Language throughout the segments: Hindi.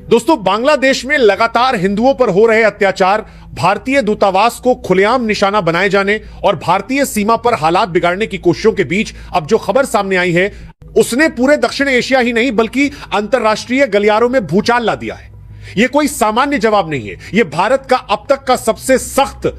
दोस्तों, बांग्लादेश में लगातार हिंदुओं पर हो रहे अत्याचार, भारतीय दूतावास को खुलेआम निशाना बनाए जाने और भारतीय सीमा पर हालात बिगाड़ने की कोशिशों के बीच अब जो खबर सामने आई है, उसने पूरे दक्षिण एशिया ही नहीं बल्कि अंतरराष्ट्रीय गलियारों में भूचाल ला दिया है। यह कोई सामान्य जवाब नहीं है, यह भारत का अब तक का सबसे सख्त,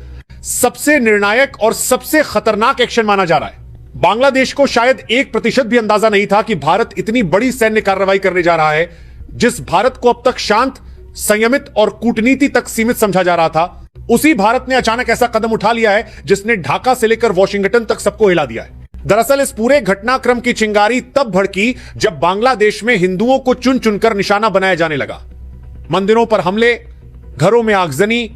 सबसे निर्णायक और सबसे खतरनाक एक्शन माना जा रहा है। बांग्लादेश को शायद 1% भी अंदाजा नहीं था कि भारत इतनी बड़ी सैन्य कार्रवाई करने जा रहा है। जिस भारत को अब तक शांत, संयमित और कूटनीति तक सीमित समझा जा रहा था, उसी भारत ने अचानक ऐसा कदम उठा लिया है जिसने ढाका से लेकर वॉशिंगटन तक सबको हिला दिया है। दरअसल इस पूरे घटनाक्रम की चिंगारी तब भड़की जब बांग्लादेश में हिंदुओं को चुन चुनकर निशाना बनाया जाने लगा। मंदिरों पर हमले, घरों में आगजनी,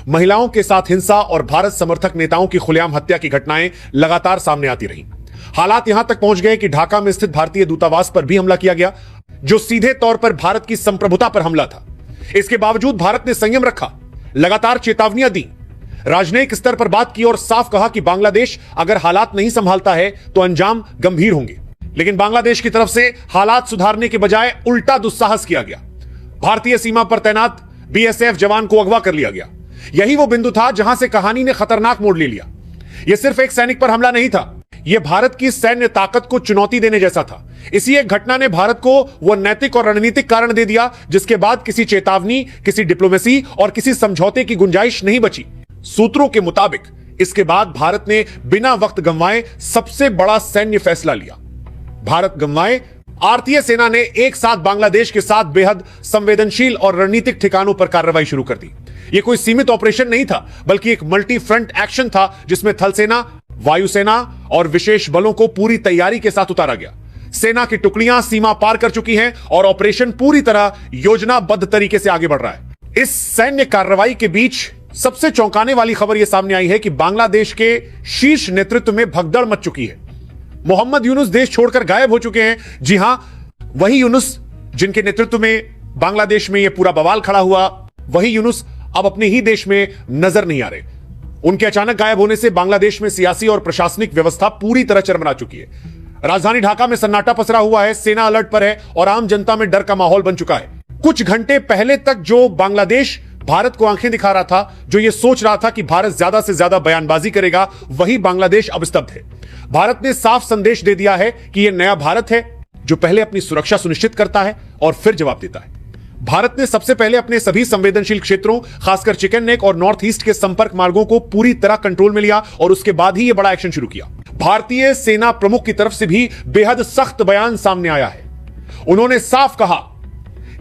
महिलाओं के साथ हिंसा और भारत समर्थक नेताओं की खुलेआम हत्या की घटनाएं लगातार सामने आती रहीं। हालात यहां तक पहुंच गए कि ढाका में स्थित भारतीय दूतावास पर भी हमला किया गया, जो सीधे तौर पर भारत की संप्रभुता पर हमला था। इसके बावजूद भारत ने संयम रखा, लगातार चेतावनियां दी, राजनयिक स्तर पर बात की और साफ कहा कि बांग्लादेश अगर हालात नहीं संभालता है तो अंजाम गंभीर होंगे। लेकिन बांग्लादेश की तरफ से हालात सुधारने के बजाय उल्टा दुस्साहस किया गया। भारतीय सीमा पर तैनात बीएसएफ जवान को अगवा कर लिया गया। यही वो बिंदु था जहां से कहानी ने खतरनाक मोड़ ले लिया। यह सिर्फ एक सैनिक पर हमला नहीं था, यह भारत की सैन्य ताकत को चुनौती देने जैसा था। इसी एक घटना ने भारत को वह नैतिक और रणनीतिक कारण दे दिया जिसके बाद किसी चेतावनी, किसी डिप्लोमेसी और किसी समझौते की गुंजाइश नहीं बची। सूत्रों के मुताबिक इसके बाद भारत ने बिना वक्त गंवाए सबसे बड़ा सैन्य फैसला लिया। भारत गंवाए, भारतीय सेना ने एक साथ बांग्लादेश के साथ बेहद संवेदनशील और रणनीतिक ठिकानों पर कार्रवाई शुरू कर दी। यह कोई सीमित ऑपरेशन नहीं था, बल्कि एक मल्टी फ्रंट एक्शन था जिसमें थल सेना, वायुसेना और विशेष बलों को पूरी तैयारी के साथ उतारा गया। सेना की टुकड़ियां सीमा पार कर चुकी हैं और ऑपरेशन पूरी तरह योजनाबद्ध तरीके से आगे बढ़ रहा है। इस सैन्य कार्रवाई के बीच सबसे चौंकाने वाली खबर यह सामने आई है कि बांग्लादेश के शीर्ष नेतृत्व में भगदड़ मच चुकी है। मोहम्मद यूनुस देश छोड़कर गायब हो चुके हैं। जी हां, वही यूनुस जिनके नेतृत्व में बांग्लादेश में यह पूरा बवाल खड़ा हुआ, वही यूनुस अब अपने ही देश में नजर नहीं आ रहे। उनके अचानक गायब होने से बांग्लादेश में सियासी और प्रशासनिक व्यवस्था पूरी तरह चरमरा चुकी है। राजधानी ढाका में सन्नाटा पसरा हुआ है, सेना अलर्ट पर है और आम जनता में डर का माहौल बन चुका है। कुछ घंटे पहले तक जो बांग्लादेश भारत को आंखें दिखा रहा था, जो ये सोच रहा था कि भारत ज्यादा से ज्यादा बयानबाजी करेगा, वही बांग्लादेश अब स्तब्ध है। भारत ने साफ संदेश दे दिया है कि यह नया भारत है जो पहले अपनी सुरक्षा सुनिश्चित करता है और फिर जवाब देता है। भारत ने सबसे पहले अपने सभी संवेदनशील क्षेत्रों, खासकर चिकन नेक और नॉर्थ ईस्ट के संपर्क मार्गों को पूरी तरह कंट्रोल में लिया और उसके बाद ही यह बड़ा एक्शन शुरू किया। भारतीय सेना प्रमुख की तरफ से भी बेहद सख्त बयान सामने आया है। उन्होंने साफ कहा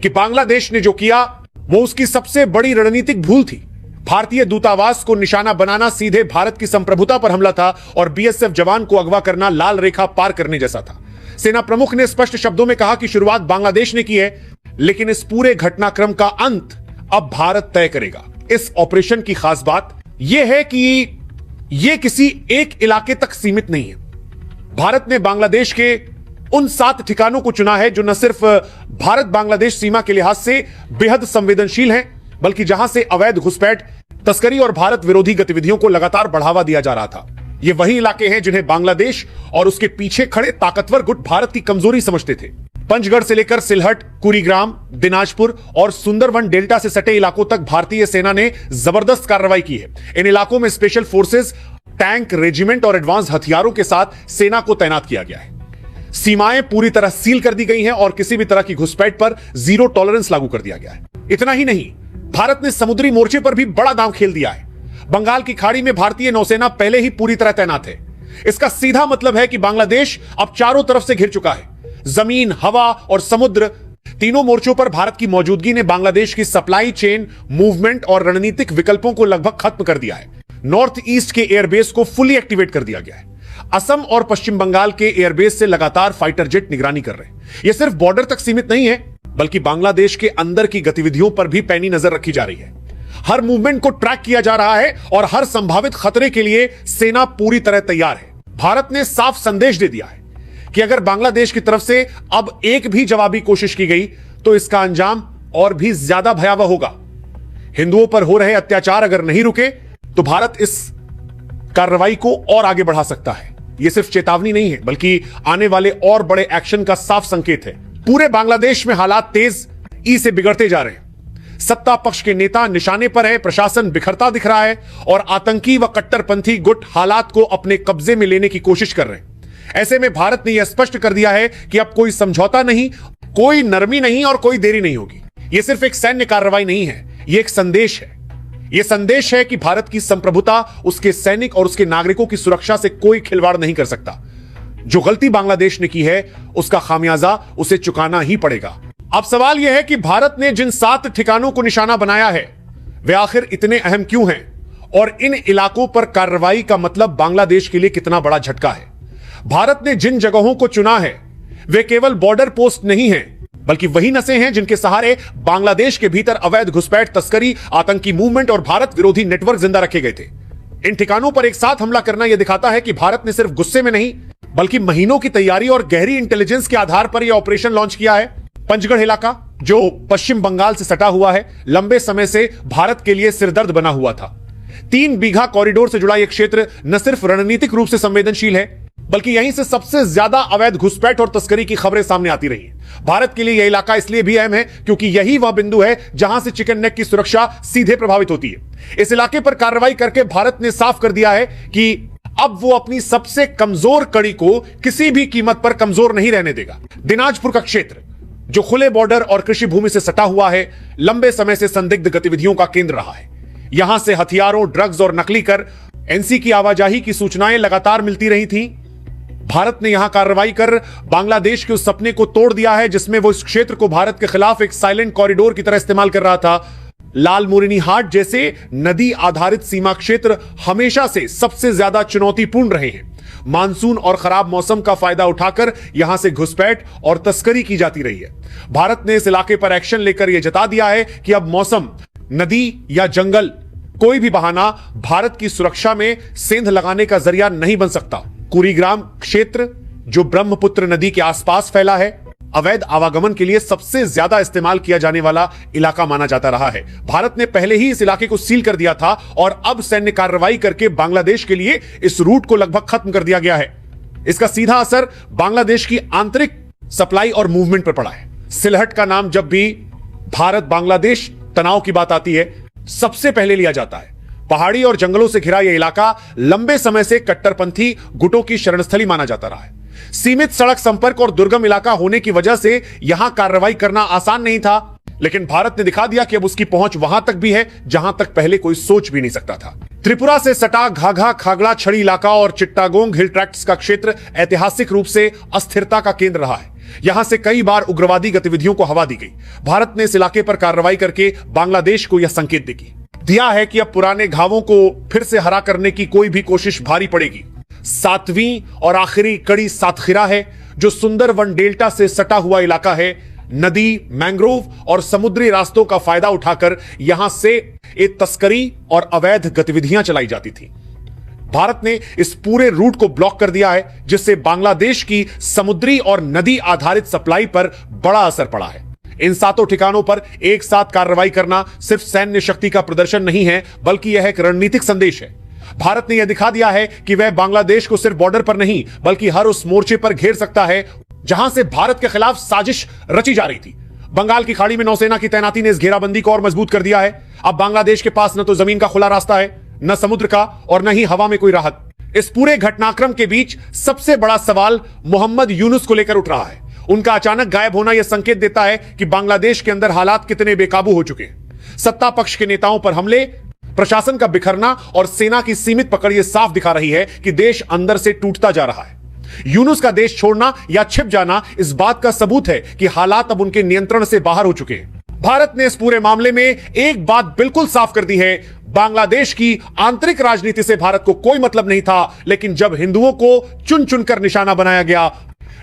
कि बांग्लादेश ने जो किया वो उसकी सबसे बड़ी रणनीतिक भूल थी। भारतीय दूतावास को निशाना बनाना सीधे भारत की संप्रभुता पर हमला था और बीएसएफ जवान को अगवा करना लाल रेखा पार करने जैसा था। सेना प्रमुख ने स्पष्ट शब्दों में कहा कि शुरुआत बांग्लादेश ने की है, लेकिन इस पूरे घटनाक्रम का अंत अब भारत तय करेगा। इस ऑपरेशन की खास बात यह है कि यह किसी एक इलाके तक सीमित नहीं है। भारत ने बांग्लादेश के उन 7 ठिकानों को चुना है जो न सिर्फ भारत बांग्लादेश सीमा के लिहाज से बेहद संवेदनशील हैं, बल्कि जहां से अवैध घुसपैठ, तस्करी और भारत विरोधी गतिविधियों को लगातार बढ़ावा दिया जा रहा था। ये वही इलाके हैं जिन्हें बांग्लादेश और उसके पीछे खड़े ताकतवर गुट भारत की कमजोरी समझते थे। पंचगढ़ से लेकर सिलहट, कुरीग्राम, दिनाजपुर और सुंदरवन डेल्टा से सटे इलाकों तक भारतीय सेना ने जबरदस्त कार्रवाई की है। इन इलाकों में स्पेशल फोर्सेस, टैंक, रेजिमेंट और एडवांस हथियारों के साथ सेना को तैनात किया गया है। सीमाएं पूरी तरह सील कर दी गई हैं और किसी भी तरह की घुसपैठ पर जीरो टॉलरेंस लागू कर दिया गया है। इतना ही नहीं, भारत ने समुद्री मोर्चे पर भी बड़ा दांव खेल दिया है। बंगाल की खाड़ी में भारतीय नौसेना पहले ही पूरी तरह तैनात है। इसका सीधा मतलब है कि बांग्लादेश अब चारों तरफ से घिर चुका है। जमीन, हवा और समुद्र, तीनों मोर्चों पर भारत की मौजूदगी ने बांग्लादेश की सप्लाई चेन, मूवमेंट और रणनीतिक विकल्पों को लगभग खत्म कर दिया है। नॉर्थ ईस्ट के एयरबेस को फुली एक्टिवेट कर दिया गया है। असम और पश्चिम बंगाल के एयरबेस से लगातार फाइटर जेट निगरानी कर रहे हैं। यह सिर्फ बॉर्डर तक सीमित नहीं है, बल्कि बांग्लादेश के अंदर की गतिविधियों पर भी पैनी नजर रखी जा रही है। हर मूवमेंट को ट्रैक किया जा रहा है और हर संभावित खतरे के लिए सेना पूरी तरह तैयार है। भारत ने साफ संदेश दे दिया है कि अगर बांग्लादेश की तरफ से अब एक भी जवाबी कोशिश की गई तो इसका अंजाम और भी ज्यादा भयावह होगा। हिंदुओं पर हो रहे अत्याचार अगर नहीं रुके तो भारत इस कार्रवाई को और आगे बढ़ा सकता है। यह सिर्फ चेतावनी नहीं है, बल्कि आने वाले और बड़े एक्शन का साफ संकेत है। पूरे बांग्लादेश में हालात तेज से बिगड़ते जा रहे हैं। सत्ता पक्ष के नेता निशाने पर है, प्रशासन बिखरता दिख रहा है और आतंकी व कट्टरपंथी गुट हालात को अपने कब्जे में लेने की कोशिश कर रहे हैं। ऐसे में भारत ने यह स्पष्ट कर दिया है कि अब कोई समझौता नहीं, कोई नरमी नहीं और कोई देरी नहीं होगी। यह सिर्फ एक सैन्य कार्रवाई नहीं है, यह एक संदेश है। यह संदेश है कि भारत की संप्रभुता, उसके सैनिक और उसके नागरिकों की सुरक्षा से कोई खिलवाड़ नहीं कर सकता। जो गलती बांग्लादेश ने की है, उसका खामियाजा उसे चुकाना ही पड़ेगा। अब सवाल यह है कि भारत ने जिन 7 ठिकानों को निशाना बनाया है, वे आखिर इतने अहम क्यों हैं और इन इलाकों पर कार्रवाई का मतलब बांग्लादेश के लिए कितना बड़ा झटका है। भारत ने जिन जगहों को चुना है, वे केवल बॉर्डर पोस्ट नहीं हैं, बल्कि वही नसें हैं जिनके सहारे बांग्लादेश के भीतर अवैध घुसपैठ, तस्करी, आतंकी मूवमेंट और भारत विरोधी नेटवर्क जिंदा रखे गए थे। इन ठिकानों पर एक साथ हमला करना यह दिखाता है कि भारत ने सिर्फ गुस्से में नहीं, बल्कि महीनों की तैयारी और गहरी इंटेलिजेंस के आधार पर यह ऑपरेशन लॉन्च किया है। पंचगढ़ इलाका, जो पश्चिम बंगाल से सटा हुआ है, लंबे समय से भारत के लिए सिरदर्द बना हुआ था। 3 बीघा कॉरिडोर से जुड़ा यह क्षेत्र न सिर्फ रणनीतिक रूप से संवेदनशील है, बल्कि यहीं से सबसे ज्यादा अवैध घुसपैठ और तस्करी की खबरें सामने आती रही हैं। भारत के लिए यह इलाका इसलिए भी अहम है क्योंकि यही वह बिंदु है जहां से चिकन नेक की सुरक्षा सीधे प्रभावित होती है। इस इलाके पर कार्रवाई करके भारत ने साफ कर दिया है कि अब वो अपनी सबसे कमजोर कड़ी को किसी भी कीमत पर कमजोर नहीं रहने देगा। दिनाजपुर का क्षेत्र, जो खुले बॉर्डर और कृषि भूमि से सटा हुआ है, लंबे समय से संदिग्ध गतिविधियों का केंद्र रहा है। यहां से हथियारों, ड्रग्स और नकली कर एनसी की आवाजाही की सूचनाएं लगातार मिलती रही थी। भारत ने यहां कार्रवाई कर बांग्लादेश के उस सपने को तोड़ दिया है जिसमें वो इस क्षेत्र को भारत के खिलाफ एक साइलेंट कॉरिडोर की तरह इस्तेमाल कर रहा था। लाल मुरिनी हाट जैसे नदी आधारित सीमा क्षेत्र हमेशा से सबसे ज्यादा चुनौतीपूर्ण रहे हैं। मानसून और खराब मौसम का फायदा उठाकर यहां से घुसपैठ और तस्करी की जाती रही है। भारत ने इस इलाके पर एक्शन लेकर यह जता दिया है कि अब मौसम, नदी या जंगल, कोई भी बहाना भारत की सुरक्षा में सेंध लगाने का जरिया नहीं बन सकता। कुरीग्राम क्षेत्र, जो ब्रह्मपुत्र नदी के आसपास फैला है, अवैध आवागमन के लिए सबसे ज्यादा इस्तेमाल किया जाने वाला इलाका माना जाता रहा है। भारत ने पहले ही इस इलाके को सील कर दिया था और अब सैन्य कार्रवाई करके बांग्लादेश के लिए इस रूट को लगभग खत्म कर दिया गया है। इसका सीधा असर बांग्लादेश की आंतरिक सप्लाई और मूवमेंट पर पड़ा है। सिलहट का नाम जब भी भारत बांग्लादेश तनाव की बात आती है, सबसे पहले लिया जाता है। पहाड़ी और जंगलों से घिरा यह इलाका लंबे समय से कट्टरपंथी गुटों की शरणस्थली माना जाता रहा है। सीमित सड़क संपर्क और दुर्गम इलाका होने की वजह से यहां कार्रवाई करना आसान नहीं था, लेकिन भारत ने दिखा दिया कि अब उसकी पहुंच वहां तक भी है जहां तक पहले कोई सोच भी नहीं सकता था। त्रिपुरा से सटा घाघा, खागड़ा, छड़ी इलाका और चिट्टागोंग हिल ट्रैक्ट्स का क्षेत्र ऐतिहासिक रूप से अस्थिरता का केंद्र रहा है। यहां से कई बार उग्रवादी गतिविधियों को हवा दी गई। भारत ने इस इलाके पर कार्रवाई करके बांग्लादेश को यह संकेत दिया है कि अब पुराने घावों को फिर से हरा करने की कोई भी कोशिश भारी पड़ेगी। 7वीं और आखिरी कड़ी सातखीरा है, जो सुंदरवन डेल्टा से सटा हुआ इलाका है। नदी, मैंग्रोव और समुद्री रास्तों का फायदा उठाकर यहां से एक तस्करी और अवैध गतिविधियां चलाई जाती थी। भारत ने इस पूरे रूट को ब्लॉक कर दिया है, जिससे बांग्लादेश की समुद्री और नदी आधारित सप्लाई पर बड़ा असर पड़ा है। इन 7 ठिकानों पर एक साथ कार्रवाई करना सिर्फ सैन्य शक्ति का प्रदर्शन नहीं है, बल्कि यह एक रणनीतिक संदेश है। भारत ने यह दिखा दिया है कि वह बांग्लादेश को सिर्फ बॉर्डर पर नहीं, बल्कि हर उस मोर्चे पर घेर सकता है जहां से भारत के खिलाफ साजिश रची जा रही थी। बंगाल की खाड़ी में नौसेना की तैनाती ने इस घेराबंदी को और मजबूत कर दिया है। अब बांग्लादेश के पास न तो जमीन का खुला रास्ता है, न समुद्र का, और न ही हवा में कोई राहत। इस पूरे घटनाक्रम के बीच सबसे बड़ा सवाल मोहम्मद यूनुस को लेकर उठ रहा है। उनका अचानक गायब होना यह संकेत देता है कि बांग्लादेश के अंदर हालात कितने बेकाबू हो चुके हैं। सत्ता पक्ष के नेताओं पर हमले, प्रशासन का बिखरना और सेना की सीमित पकड़ यह साफ दिखा रही है कि देश अंदर से टूटता जा रहा है। यूनुस का देश छोड़ना या छिप जाना इस बात का सबूत है कि हालात अब उनके नियंत्रण से बाहर हो चुके हैं। भारत ने इस पूरे मामले में एक बात बिल्कुल साफ कर दी है, बांग्लादेश की आंतरिक राजनीति से भारत को कोई मतलब नहीं था, लेकिन जब हिंदुओं को चुन चुनकर निशाना बनाया गया,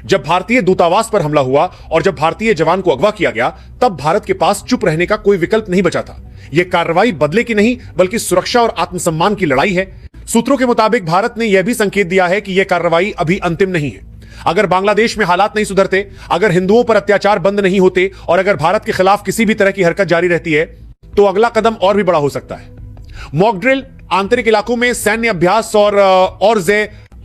जब भारतीय दूतावास पर हमला हुआ और जब भारतीय जवान को अगवा किया गया, तब भारत के पास चुप रहने का कोई विकल्प नहीं बचा था। यह कार्रवाई बदले की नहीं, बल्कि सुरक्षा और आत्मसम्मान की लड़ाई है। सूत्रों के मुताबिक भारत ने यह भी संकेत दिया है कि यह कार्रवाई अभी अंतिम नहीं है। अगर बांग्लादेश में हालात नहीं सुधरते, अगर हिंदुओं पर अत्याचार बंद नहीं होते और अगर भारत के खिलाफ किसी भी तरह की हरकत जारी रहती है, तो अगला कदम और भी बड़ा हो सकता है। मॉक ड्रिल, आंतरिक इलाकों में सैन्य अभ्यास और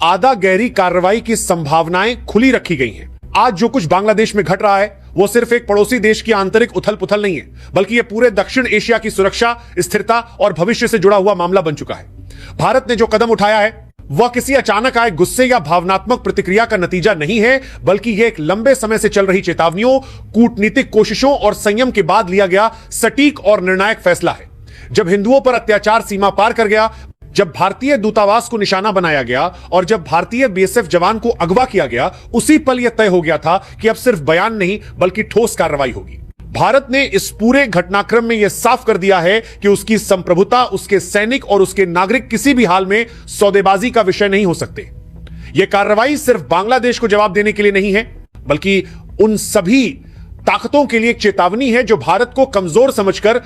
आधा गहरी कार्रवाई की संभावनाएं खुली रखी गई हैं। आज जो कुछ बांग्लादेश में घट रहा है, वो सिर्फ एक पड़ोसी देश की आंतरिक उथल पुथल नहीं है, बल्कि यह पूरे दक्षिण एशिया की सुरक्षा, स्थिरता और भविष्य से जुड़ा हुआ मामला बन चुका है। भारत ने जो कदम उठाया है वह किसी अचानक आए गुस्से या भावनात्मक प्रतिक्रिया का नतीजा नहीं है, बल्कि यह एक लंबे समय से चल रही चेतावनियों, कूटनीतिक कोशिशों और संयम के बाद लिया गया सटीक और निर्णायक फैसला है। जब हिंदुओं पर अत्याचार सीमा पार कर गया, जब भारतीय दूतावास को निशाना बनाया गया और जब भारतीय बीएसएफ जवान को अगवा किया गया, उसी पल यह तय हो गया था कि अब सिर्फ बयान नहीं बल्कि ठोस कार्रवाई होगी। भारत ने इस पूरे घटनाक्रम में यह साफ कर दिया है कि उसकी संप्रभुता, उसके सैनिक और उसके नागरिक किसी भी हाल में सौदेबाजी का विषय नहीं हो सकते। यह कार्रवाई सिर्फ बांग्लादेश को जवाब देने के लिए नहीं है, बल्कि उन सभी ताकतों के लिए एक चेतावनी है जो भारत को कमजोर समझकर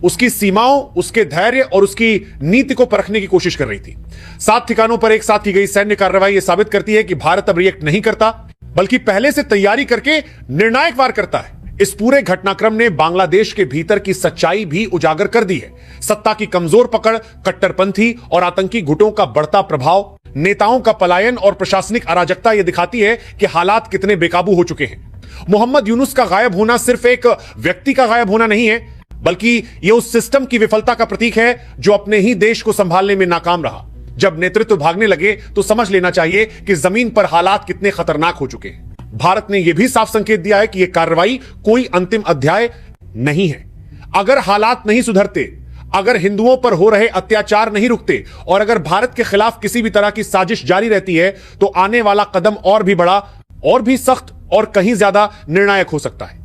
उसकी सीमाओं, उसके धैर्य और उसकी नीति को परखने की कोशिश कर रही थी। 7 ठिकानों पर एक साथ की गई सैन्य कार्रवाई यह साबित करती है कि भारत अब रिएक्ट नहीं करता, बल्कि पहले से तैयारी करके निर्णायक वार करता है। इस पूरे घटनाक्रम ने बांग्लादेश के भीतर की सच्चाई भी उजागर कर दी है। सत्ता की कमजोर पकड़, कट्टरपंथी और आतंकी गुटों का बढ़ता प्रभाव, नेताओं का पलायन और प्रशासनिक अराजकता यह दिखाती है कि हालात कितने बेकाबू हो चुके हैं। मोहम्मद यूनुस का गायब होना सिर्फ एक व्यक्ति का गायब होना नहीं है, बल्कि यह उस सिस्टम की विफलता का प्रतीक है जो अपने ही देश को संभालने में नाकाम रहा। जब नेतृत्व भागने लगे तो समझ लेना चाहिए कि जमीन पर हालात कितने खतरनाक हो चुके हैं। भारत ने यह भी साफ संकेत दिया है कि यह कार्रवाई कोई अंतिम अध्याय नहीं है। अगर हालात नहीं सुधरते, अगर हिंदुओं पर हो रहे अत्याचार नहीं रुकते और अगर भारत के खिलाफ किसी भी तरह की साजिश जारी रहती है, तो आने वाला कदम और भी बड़ा, और भी सख्त और कहीं ज्यादा निर्णायक हो सकता है।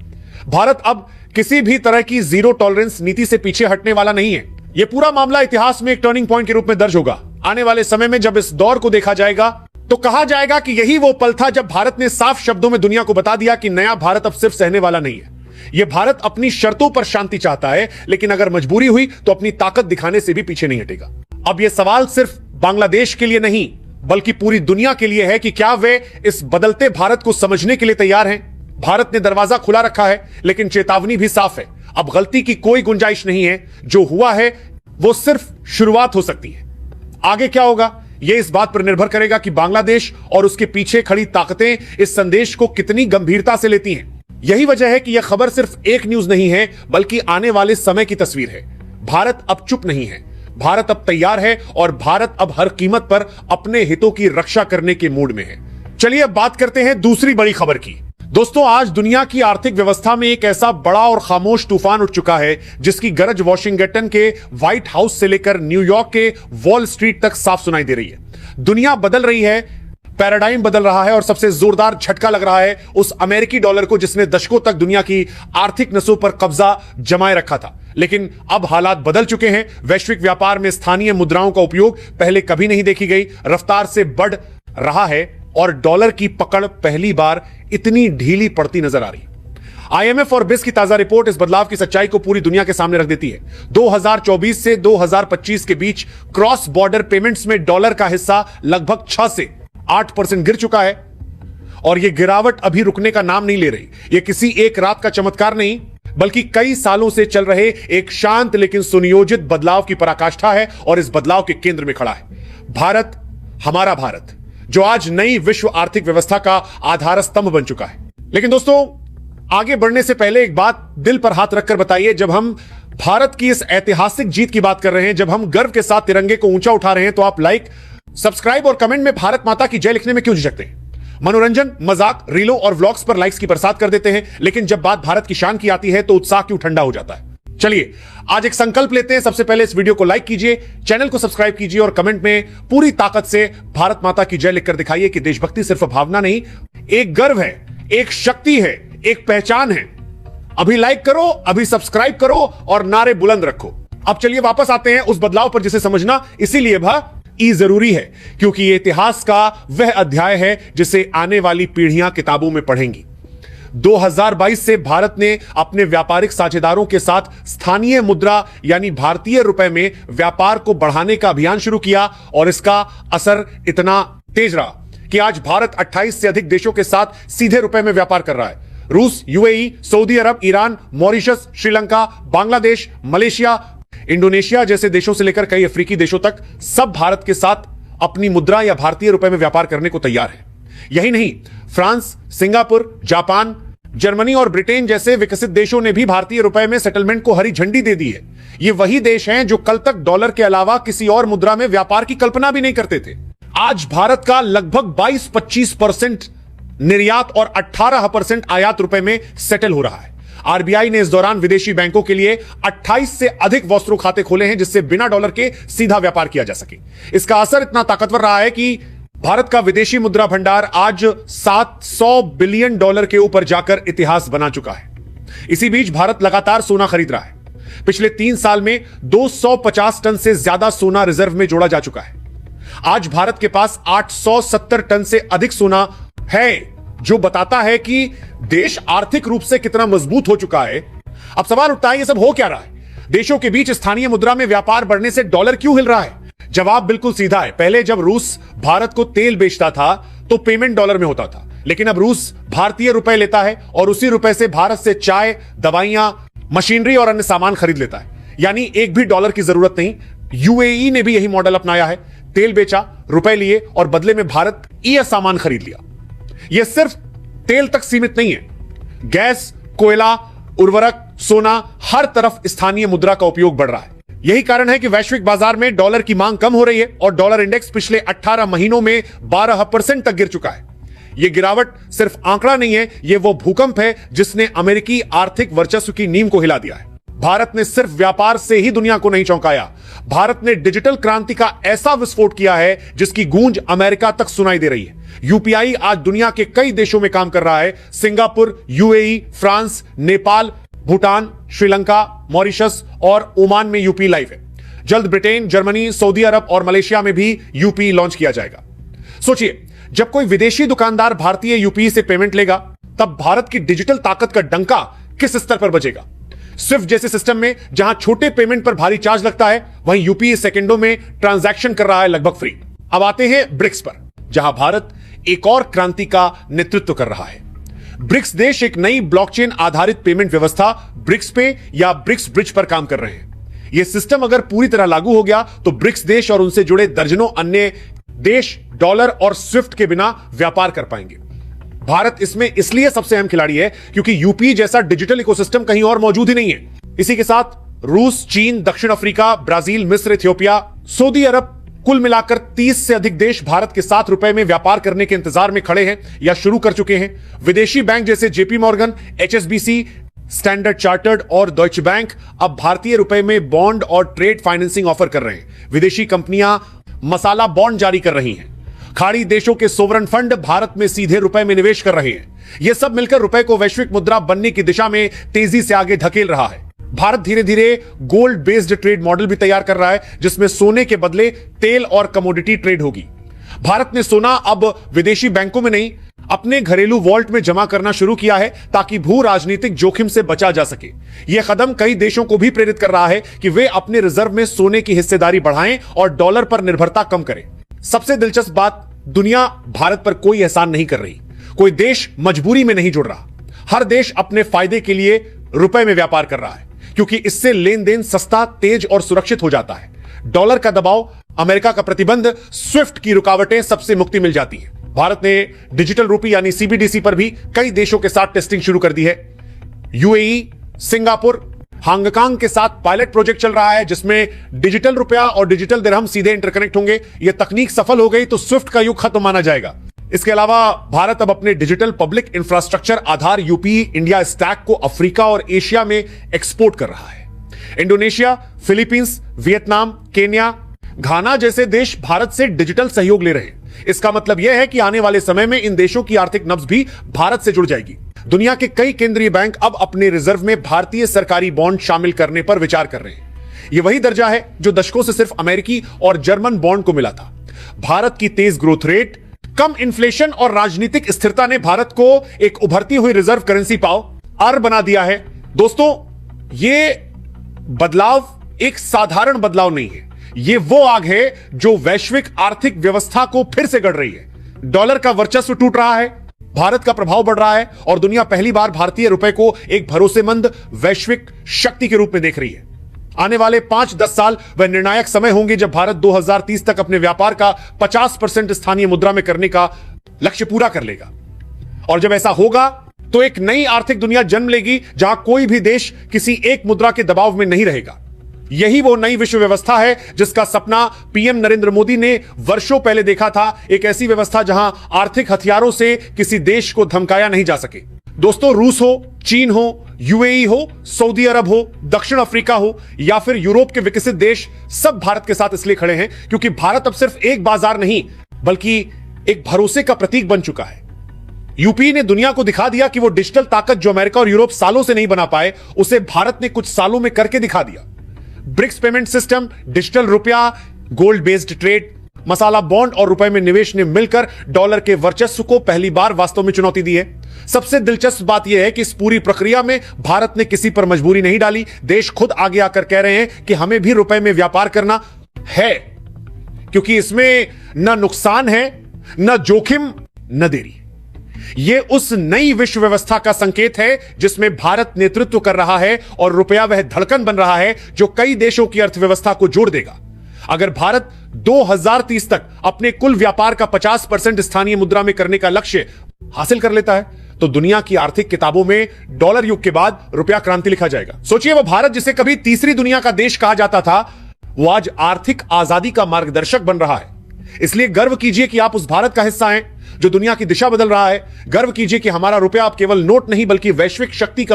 भारत अब किसी भी तरह की जीरो टॉलरेंस नीति से पीछे हटने वाला नहीं है। यह पूरा मामला इतिहास में एक टर्निंग पॉइंट के रूप में दर्ज होगा। आने वाले समय में जब इस दौर को देखा जाएगा तो कहा जाएगा कि यही वो पल था जब भारत ने साफ शब्दों में दुनिया को बता दिया कि नया भारत अब सिर्फ सहने वाला नहीं है। यह भारत अपनी शर्तों पर शांति चाहता है, लेकिन अगर मजबूरी हुई तो अपनी ताकत दिखाने से भी पीछे नहीं हटेगा। अब यह सवाल सिर्फ बांग्लादेश के लिए नहीं, बल्कि पूरी दुनिया के लिए है कि क्या वे इस बदलते भारत को समझने के लिए तैयार हैं। भारत ने दरवाजा खुला रखा है, लेकिन चेतावनी भी साफ है। अब गलती की कोई गुंजाइश नहीं है। जो हुआ है वो सिर्फ शुरुआत हो सकती है। आगे क्या होगा यह इस बात पर निर्भर करेगा कि बांग्लादेश और उसके पीछे खड़ी ताकतें इस संदेश को कितनी गंभीरता से लेती हैं। यही वजह है कि यह खबर सिर्फ एक न्यूज नहीं है, बल्कि आने वाले समय की तस्वीर है। भारत अब चुप नहीं है, भारत अब तैयार है और भारत अब हर कीमत पर अपने हितों की रक्षा करने के मूड में है। चलिए अब बात करते हैं दूसरी बड़ी खबर की। दोस्तों, आज दुनिया की आर्थिक व्यवस्था में एक ऐसा बड़ा और खामोश तूफान उठ चुका है जिसकी गरज वॉशिंगटन के व्हाइट हाउस से लेकर न्यूयॉर्क के वॉल स्ट्रीट तक साफ सुनाई दे रही है। दुनिया बदल रही है, पैराडाइम बदल रहा है और सबसे जोरदार झटका लग रहा है उस अमेरिकी डॉलर को जिसने दशकों तक दुनिया की आर्थिक नसों पर कब्जा जमाए रखा था। लेकिन अब हालात बदल चुके हैं। वैश्विक व्यापार में स्थानीय मुद्राओं का उपयोग पहले कभी नहीं देखी गई रफ्तार से बढ़ रहा है और डॉलर की पकड़ पहली बार इतनी ढीली पड़ती नजर आ रही। आईएमएफ और बिस की ताजा रिपोर्ट इस बदलाव की सच्चाई को पूरी दुनिया के सामने रख देती है। 2024 से 2025 के बीच क्रॉस बॉर्डर पेमेंट्स में डॉलर का हिस्सा लगभग 6 से 8% गिर चुका है और यह गिरावट अभी रुकने का नाम नहीं ले रही। यह किसी एक रात का चमत्कार नहीं, बल्कि कई सालों से चल रहे एक शांत लेकिन सुनियोजित बदलाव की पराकाष्ठा है और इस बदलाव के केंद्र में खड़ा है भारत, हमारा भारत, जो आज नई विश्व आर्थिक व्यवस्था का आधार स्तंभ बन चुका है। लेकिन दोस्तों, आगे बढ़ने से पहले एक बात दिल पर हाथ रखकर बताइए, जब हम भारत की इस ऐतिहासिक जीत की बात कर रहे हैं, जब हम गर्व के साथ तिरंगे को ऊंचा उठा रहे हैं, तो आप लाइक, सब्सक्राइब और कमेंट में भारत माता की जय लिखने में क्यों झिझकते हैं? मनोरंजन, मजाक, रीलों और व्लॉग्स पर लाइक्स की बरसात कर देते हैं, लेकिन जब बात भारत की शान की आती है तो उत्साह क्यों ठंडा हो जाता है? चलिए आज एक संकल्प लेते हैं। सबसे पहले इस वीडियो को लाइक कीजिए, चैनल को सब्सक्राइब कीजिए और कमेंट में पूरी ताकत से भारत माता की जय लिखकर दिखाइए कि देशभक्ति सिर्फ भावना नहीं, एक गर्व है, एक शक्ति है, एक पहचान है। अभी लाइक करो, अभी सब्सक्राइब करो और नारे बुलंद रखो। अब चलिए वापस आते हैं उस बदलाव पर जिसे समझना इसीलिए जरूरी है, क्योंकि यह इतिहास का वह अध्याय है जिसे आने वाली पीढ़ियां किताबों में पढ़ेंगी। 2022 से भारत ने अपने व्यापारिक साझेदारों के साथ स्थानीय मुद्रा यानी भारतीय रुपए में व्यापार को बढ़ाने का अभियान शुरू किया और इसका असर इतना तेज रहा कि आज भारत 28 से अधिक देशों के साथ सीधे रुपए में व्यापार कर रहा है। रूस, यूएई, सऊदी अरब, Iran, Mauritius, Sri Lanka, Bangladesh, Malaysia, Indonesia जैसे देशों से लेकर कई अफ्रीकी देशों तक सब भारत के साथ अपनी मुद्रा या भारतीय रुपए में व्यापार करने को तैयार है। यही नहीं, फ्रांस, सिंगापुर, जापान, जर्मनी और ब्रिटेन जैसे विकसित देशों ने भी भारतीय रुपए में सेटलमेंट को हरी झंडी दे दी है। ये वही देश हैं जो कल तक डॉलर के अलावा किसी और मुद्रा में व्यापार की कल्पना भी नहीं करते थे। आज भारत का लगभग 22-25% निर्यात और 18% आयात रुपए में सेटल हो रहा है। आरबीआई ने इस दौरान विदेशी बैंकों के लिए 28 से अधिक वॉस्ट्रो खाते खोले हैं, जिससे बिना डॉलर के सीधा व्यापार किया जा सके। इसका असर इतना ताकतवर रहा है कि भारत का विदेशी मुद्रा भंडार आज $700 बिलियन के ऊपर जाकर इतिहास बना चुका है। इसी बीच भारत लगातार सोना खरीद रहा है। पिछले 3 साल में 250 टन से ज्यादा सोना रिजर्व में जोड़ा जा चुका है। आज भारत के पास 870 टन से अधिक सोना है, जो बताता है कि देश आर्थिक रूप से कितना मजबूत हो चुका है। अब सवाल उठता है, ये सब हो क्या रहा है? देशों के बीच स्थानीय मुद्रा में व्यापार बढ़ने से डॉलर क्यों हिल रहा है? जवाब बिल्कुल सीधा है। पहले जब रूस भारत को तेल बेचता था तो पेमेंट डॉलर में होता था, लेकिन अब रूस भारतीय रुपए लेता है और उसी रुपए से भारत से चाय, दवाइयां, मशीनरी और अन्य सामान खरीद लेता है। यानी एक भी डॉलर की जरूरत नहीं। यूएई ने भी यही मॉडल अपनाया है। तेल बेचा, रुपए लिए और बदले में भारत यह सामान खरीद लिया। यह सिर्फ तेल तक सीमित नहीं है। गैस, कोयला, उर्वरक, सोना, हर तरफ स्थानीय मुद्रा का उपयोग बढ़ रहा है। यही कारण है कि वैश्विक बाजार में डॉलर की मांग कम हो रही है और डॉलर इंडेक्स पिछले 18 महीनों में 12% तक गिर चुका है। यह गिरावट सिर्फ आंकड़ा नहीं है, यह वो भूकंप है जिसने अमेरिकी आर्थिक वर्चस्व की नींव को हिला दिया है। भारत ने सिर्फ व्यापार से ही दुनिया को नहीं चौंकाया, भारत ने डिजिटल क्रांति का ऐसा विस्फोट किया है जिसकी गूंज अमेरिका तक सुनाई दे रही है। यूपीआई आज दुनिया के कई देशों में काम कर रहा है। Singapore, UAE, France, Nepal, Bhutan, Sri Lanka, Mauritius और ओमान में यूपी लाइव है। जल्द ब्रिटेन, जर्मनी, सऊदी अरब और मलेशिया में भी यूपी लॉन्च किया जाएगा। सोचिए, जब कोई विदेशी दुकानदार भारतीय यूपी से पेमेंट लेगा, तब भारत की डिजिटल ताकत का डंका किस स्तर पर बजेगा। स्विफ्ट जैसे सिस्टम में जहां छोटे पेमेंट पर भारी चार्ज लगता है, वहीं यूपी सेकंडों में ट्रांजैक्शन कर रहा है लगभग फ्री। अब आते हैं ब्रिक्स पर, जहां भारत एक और क्रांति का नेतृत्व कर रहा है। ब्रिक्स देश एक नई ब्लॉकचेन आधारित पेमेंट व्यवस्था ब्रिक्स पे या ब्रिक्स ब्रिज पर काम कर रहे हैं। यह सिस्टम अगर पूरी तरह लागू हो गया तो ब्रिक्स देश और उनसे जुड़े दर्जनों अन्य देश डॉलर और स्विफ्ट के बिना व्यापार कर पाएंगे। भारत इसमें इसलिए सबसे अहम खिलाड़ी है क्योंकि यूपी जैसा डिजिटल इकोसिस्टम कहीं और मौजूद ही नहीं है। इसी के साथ रूस, चीन, दक्षिण अफ्रीका, ब्राजील, मिस्र, इथियोपिया, सऊदी अरब, कुल मिलाकर 30 से अधिक देश भारत के साथ रुपए में व्यापार करने के इंतजार में खड़े हैं या शुरू कर चुके हैं। विदेशी बैंक जैसे JP Morgan, HSBC, standard chartered और डॉयचे बैंक अब भारतीय रुपए में बॉन्ड और ट्रेड फाइनेंसिंग ऑफर कर रहे हैं। विदेशी कंपनियां मसाला बॉन्ड जारी कर रही हैं। खाड़ी देशों के सोवरन फंड भारत में सीधे रुपए में निवेश कर रहे हैं। यह सब मिलकर रुपए को वैश्विक मुद्रा बनने की दिशा में तेजी से आगे धकेल रहा है। भारत धीरे धीरे गोल्ड बेस्ड ट्रेड मॉडल भी तैयार कर रहा है, जिसमें सोने के बदले तेल और कमोडिटी ट्रेड होगी। भारत ने सोना अब विदेशी बैंकों में नहीं, अपने घरेलू वॉल्ट में जमा करना शुरू किया है ताकि भू राजनीतिक जोखिम से बचा जा सके। यह कदम कई देशों को भी प्रेरित कर रहा है कि वे अपने रिजर्व में सोने की हिस्सेदारी बढ़ाएं और डॉलर पर निर्भरता कम करें। सबसे दिलचस्प बात, दुनिया भारत पर कोई एहसान नहीं कर रही। कोई देश मजबूरी में नहीं जुड़ रहा। हर देश अपने फायदे के लिए रुपए में व्यापार कर रहा है, क्योंकि इससे लेन देन सस्ता, तेज और सुरक्षित हो जाता है। डॉलर का दबाव, अमेरिका का प्रतिबंध, स्विफ्ट की रुकावटें, सबसे मुक्ति मिल जाती है। भारत ने डिजिटल रूपी यानी सीबीडीसी पर भी कई देशों के साथ टेस्टिंग शुरू कर दी है। यूएई, सिंगापुर, हांगकांग के साथ पायलट प्रोजेक्ट चल रहा है, जिसमें डिजिटल रुपया और डिजिटल दिरहम सीधे इंटरकनेक्ट होंगे। यह तकनीक सफल हो गई तो स्विफ्ट का युग खत्म माना जाएगा। इसके अलावा भारत अब अपने डिजिटल पब्लिक इंफ्रास्ट्रक्चर आधार यूपी इंडिया स्टैक को अफ्रीका और एशिया में एक्सपोर्ट कर रहा है। इंडोनेशिया, फिलीपींस, वियतनाम, केन्या, घाना जैसे देश भारत से डिजिटल सहयोग ले रहे हैं। इसका मतलब यह है कि आने वाले समय में इन देशों की आर्थिक नब्ज भी भारत से जुड़ जाएगी। दुनिया के कई केंद्रीय बैंक अब अपने रिजर्व में भारतीय सरकारी बॉन्ड शामिल करने पर विचार कर रहे हैं। यह वही दर्जा है जो दशकों से सिर्फ अमेरिकी और जर्मन बॉन्ड को मिला था। भारत की तेज ग्रोथ रेट, कम इन्फ्लेशन और राजनीतिक स्थिरता ने भारत को एक उभरती हुई रिजर्व करेंसी पावर बना दिया है। दोस्तों, यह बदलाव एक साधारण बदलाव नहीं है। यह वो आग है जो वैश्विक आर्थिक व्यवस्था को फिर से गढ़ रही है। डॉलर का वर्चस्व टूट रहा है, भारत का प्रभाव बढ़ रहा है और दुनिया पहली बार भारतीय रुपए को एक भरोसेमंद वैश्विक शक्ति के रूप में देख रही है। आने वाले 5-10 साल वह निर्णायक समय होंगे जब भारत 2030 तक अपने व्यापार का 50% स्थानीय मुद्रा में करने का लक्ष्य पूरा कर लेगा। और जब ऐसा होगा तो एक नई आर्थिक दुनिया जन्म लेगी जहां कोई भी देश किसी एक मुद्रा के दबाव में नहीं रहेगा। यही वो नई विश्व व्यवस्था है जिसका सपना पीएम नरेंद्र मोदी ने वर्षों पहले देखा था। एक ऐसी व्यवस्था जहां आर्थिक हथियारों से किसी देश को धमकाया नहीं जा सके। दोस्तों, रूस हो, चीन हो, यूएई हो, सऊदी अरब हो, दक्षिण अफ्रीका हो या फिर यूरोप के विकसित देश, सब भारत के साथ इसलिए खड़े हैं क्योंकि भारत अब सिर्फ एक बाजार नहीं बल्कि एक भरोसे का प्रतीक बन चुका है। यूपीए ने दुनिया को दिखा दिया कि वो डिजिटल ताकत जो अमेरिका और यूरोप सालों से नहीं बना पाए, उसे भारत ने कुछ सालों में करके दिखा दिया। ब्रिक्स पेमेंट सिस्टम, डिजिटल रुपया, गोल्ड बेस्ड ट्रेड, मसाला बॉन्ड और रुपए में निवेश ने मिलकर डॉलर के वर्चस्व को पहली बार वास्तव में चुनौती दी है। सबसे दिलचस्प बात यह है कि इस पूरी प्रक्रिया में भारत ने किसी पर मजबूरी नहीं डाली। देश खुद आगे आकर कह रहे हैं कि हमें भी रुपए में व्यापार करना है, क्योंकि इसमें न नुकसान है, न जोखिम, न देरी। यह उस नई विश्व व्यवस्था का संकेत है जिसमें भारत नेतृत्व कर रहा है और रुपया वह धड़कन बन रहा है जो कई देशों की अर्थव्यवस्था को जोड़ देगा। अगर भारत 2030 तक अपने कुल व्यापार का 50% स्थानीय मुद्रा में करने का लक्ष्य हासिल कर लेता है तो दुनिया की आर्थिक किताबों में डॉलर युग के बाद रुपया क्रांति लिखा जाएगा। सोचिए, वो भारत जिसे कभी तीसरी दुनिया का देश कहा जाता था, वो आज आर्थिक आजादी का मार्गदर्शक बन रहा है। इसलिए गर्व कीजिए कि आप उस भारत का हिस्सा हैं जो दुनिया की दिशा बदल रहा है। गर्व कीजिए कि हमारा रुपया अब केवल नोट नहीं बल्कि वैश्विक शक्ति का